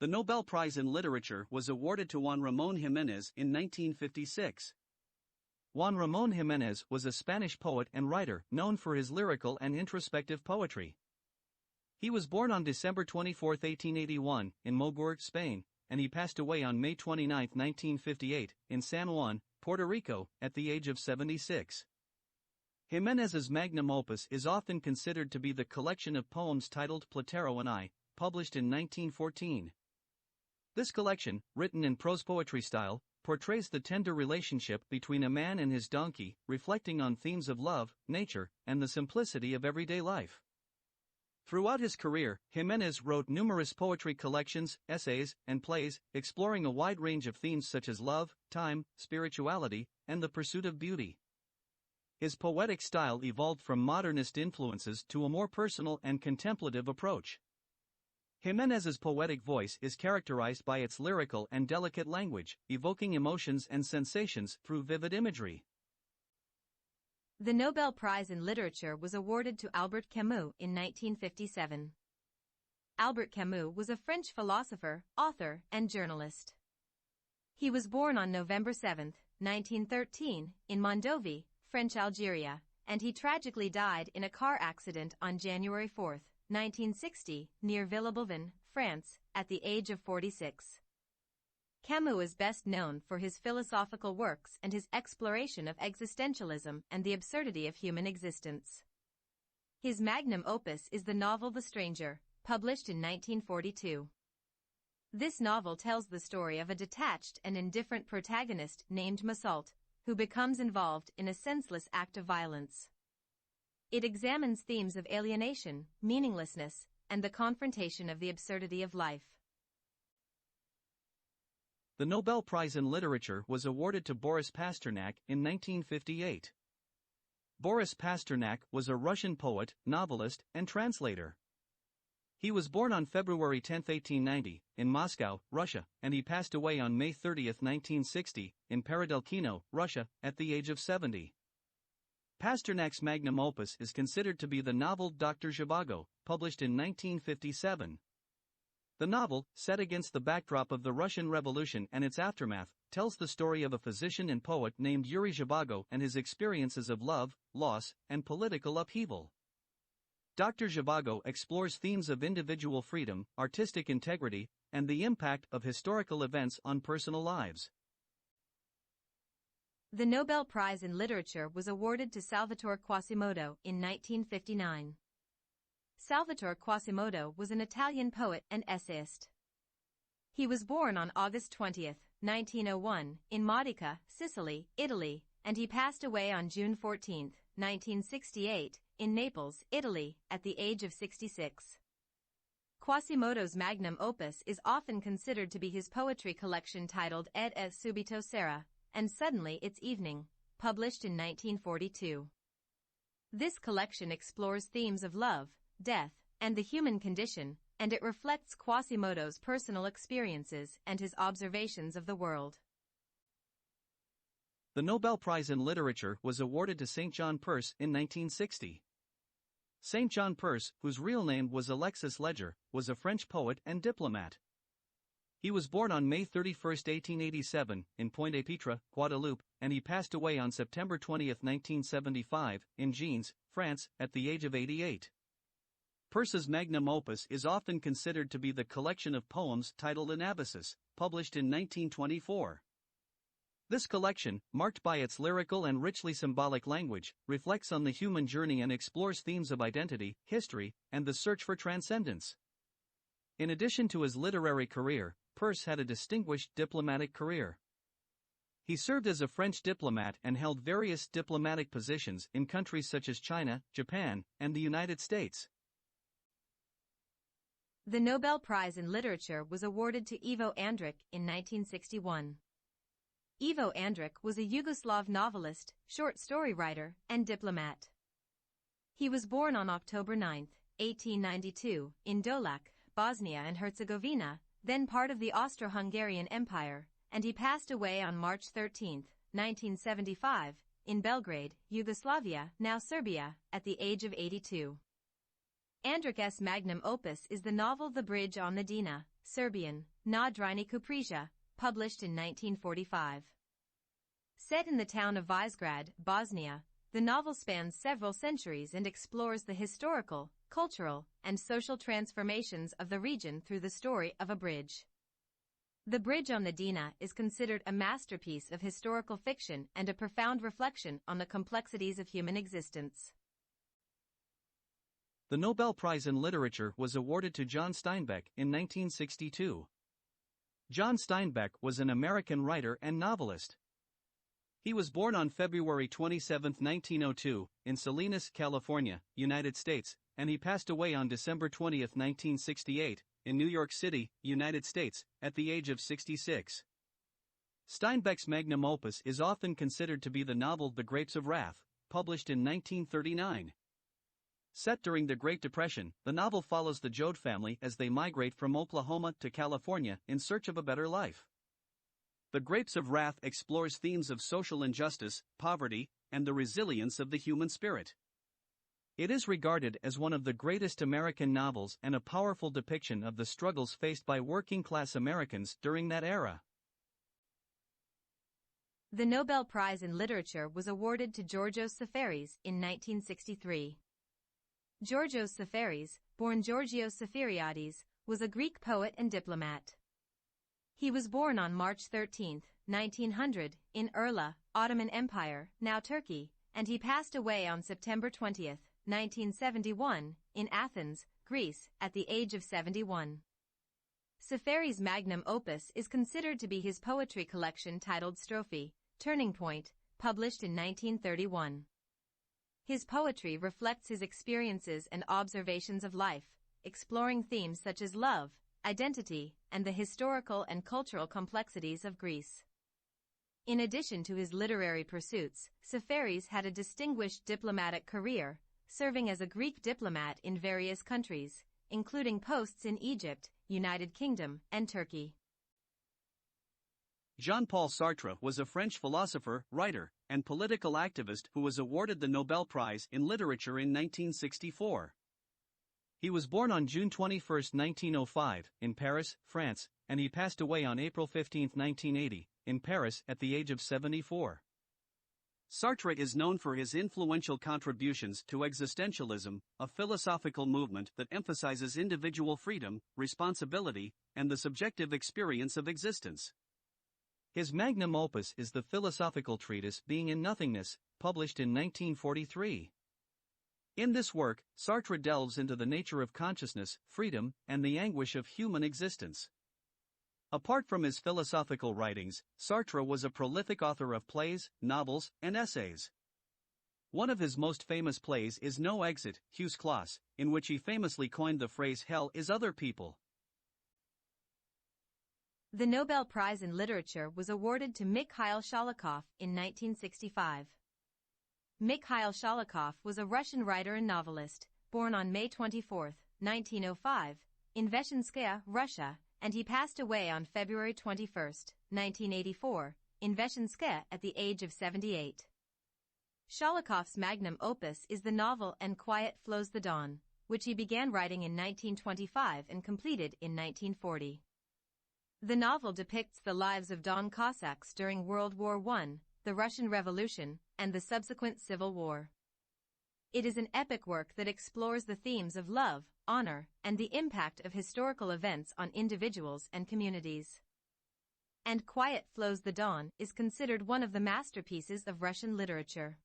The Nobel Prize in Literature was awarded to Juan Ramón Jiménez in 1956. Juan Ramón Jiménez was a Spanish poet and writer known for his lyrical and introspective poetry. He was born on December 24, 1881, in Moguer, Spain, and he passed away on May 29, 1958, in San Juan, Puerto Rico, at the age of 76. Jiménez's magnum opus is often considered to be the collection of poems titled Platero and I, published in 1914. This collection, written in prose poetry style, portrays the tender relationship between a man and his donkey, reflecting on themes of love, nature, and the simplicity of everyday life. Throughout his career, Jiménez wrote numerous poetry collections, essays, and plays, exploring a wide range of themes such as love, time, spirituality, and the pursuit of beauty. His poetic style evolved from modernist influences to a more personal and contemplative approach. Jiménez's poetic voice is characterized by its lyrical and delicate language, evoking emotions and sensations through vivid imagery. The Nobel Prize in Literature was awarded to Albert Camus in 1957. Albert Camus was a French philosopher, author, and journalist. He was born on November 7, 1913, in Mondovi, French Algeria, and he tragically died in a car accident on January 4, 1960, near Villeurbanne, France, at the age of 46. Camus is best known for his philosophical works and his exploration of existentialism and the absurdity of human existence. His magnum opus is the novel The Stranger, published in 1942. This novel tells the story of a detached and indifferent protagonist named Massault, who becomes involved in a senseless act of violence. It examines themes of alienation, meaninglessness, and the confrontation of the absurdity of life. The Nobel Prize in Literature was awarded to Boris Pasternak in 1958. Boris Pasternak was a Russian poet, novelist, and translator. He was born on February 10, 1890, in Moscow, Russia, and he passed away on May 30, 1960, in Peredelkino, Russia, at the age of 70. Pasternak's magnum opus is considered to be the novel Dr. Zhivago, published in 1957. The novel, set against the backdrop of the Russian Revolution and its aftermath, tells the story of a physician and poet named Yuri Zhivago and his experiences of love, loss, and political upheaval. Dr. Zhivago explores themes of individual freedom, artistic integrity, and the impact of historical events on personal lives. The Nobel Prize in Literature was awarded to Salvatore Quasimodo in 1959. Salvatore Quasimodo was an Italian poet and essayist. He was born on August 20, 1901, in Modica, Sicily, Italy, and he passed away on June 14, 1968, in Naples, Italy, at the age of 66. Quasimodo's magnum opus is often considered to be his poetry collection titled Ed è subito sera, and Suddenly It's Evening, published in 1942. This collection explores themes of love, death, and the human condition, and it reflects Quasimodo's personal experiences and his observations of the world. The Nobel Prize in Literature was awarded to Saint-John Perse in 1960. Saint-John Perse, whose real name was Alexis Leger, was a French poet and diplomat. He was born on May 31, 1887, in Pointe-à-Pitre, Guadeloupe, and he passed away on September 20, 1975, in Gines, France, at the age of 88. Perse's magnum opus is often considered to be the collection of poems titled Anabasis, published in 1924. This collection, marked by its lyrical and richly symbolic language, reflects on the human journey and explores themes of identity, history, and the search for transcendence. In addition to his literary career, Perse had a distinguished diplomatic career. He served as a French diplomat and held various diplomatic positions in countries such as China, Japan, and the United States. The Nobel Prize in Literature was awarded to Ivo Andrić in 1961. Ivo Andrić was a Yugoslav novelist, short story writer, and diplomat. He was born on October 9, 1892, in Dolac, Bosnia and Herzegovina, then part of the Austro-Hungarian Empire, and he passed away on March 13, 1975, in Belgrade, Yugoslavia, now Serbia, at the age of 82. Andrić's magnum opus is the novel The Bridge on the Drina, Serbian, Na Drini Kuprija, published in 1945. Set in the town of Visegrad, Bosnia, the novel spans several centuries and explores the historical, cultural, and social transformations of the region through the story of a bridge. The Bridge on the Drina is considered a masterpiece of historical fiction and a profound reflection on the complexities of human existence. The Nobel Prize in Literature was awarded to John Steinbeck in 1962. John Steinbeck was an American writer and novelist. He was born on February 27, 1902, in Salinas, California, United States, and he passed away on December 20, 1968, in New York City, United States, at the age of 66. Steinbeck's magnum opus is often considered to be the novel The Grapes of Wrath, published in 1939. Set during the Great Depression, the novel follows the Joad family as they migrate from Oklahoma to California in search of a better life. The Grapes of Wrath explores themes of social injustice, poverty, and the resilience of the human spirit. It is regarded as one of the greatest American novels and a powerful depiction of the struggles faced by working-class Americans during that era. The Nobel Prize in Literature was awarded to Giorgos Seferis in 1963. Giorgos Seferis, born Georgios Seferiades, was a Greek poet and diplomat. He was born on March 13, 1900, in Urla, Ottoman Empire, now Turkey, and he passed away on September 20, 1971, in Athens, Greece, at the age of 71. Seferis' magnum opus is considered to be his poetry collection titled Strophe, Turning Point, published in 1931. His poetry reflects his experiences and observations of life, exploring themes such as love, identity, and the historical and cultural complexities of Greece. In addition to his literary pursuits, Seferis had a distinguished diplomatic career, serving as a Greek diplomat in various countries, including posts in Egypt, United Kingdom, and Turkey. Jean-Paul Sartre was a French philosopher, writer, and political activist who was awarded the Nobel Prize in Literature in 1964. He was born on June 21, 1905, in Paris, France, and he passed away on April 15, 1980, in Paris at the age of 74. Sartre is known for his influential contributions to existentialism, a philosophical movement that emphasizes individual freedom, responsibility, and the subjective experience of existence. His magnum opus is the philosophical treatise Being in Nothingness, published in 1943. In this work, Sartre delves into the nature of consciousness, freedom, and the anguish of human existence. Apart from his philosophical writings, Sartre was a prolific author of plays, novels, and essays. One of his most famous plays is No Exit, Hughes Claus, in which he famously coined the phrase "hell is other people." The Nobel Prize in Literature was awarded to Mikhail Sholokhov in 1965. Mikhail Sholokhov was a Russian writer and novelist, born on May 24, 1905, in Veshinskaya, Russia, and he passed away on February 21, 1984, in Veshinskaya at the age of 78. Sholokhov's magnum opus is the novel And Quiet Flows the Don, which he began writing in 1925 and completed in 1940. The novel depicts the lives of Don Cossacks during World War I, the Russian Revolution, and the subsequent Civil War. It is an epic work that explores the themes of love, honor, and the impact of historical events on individuals and communities. And Quiet Flows the Don is considered one of the masterpieces of Russian literature.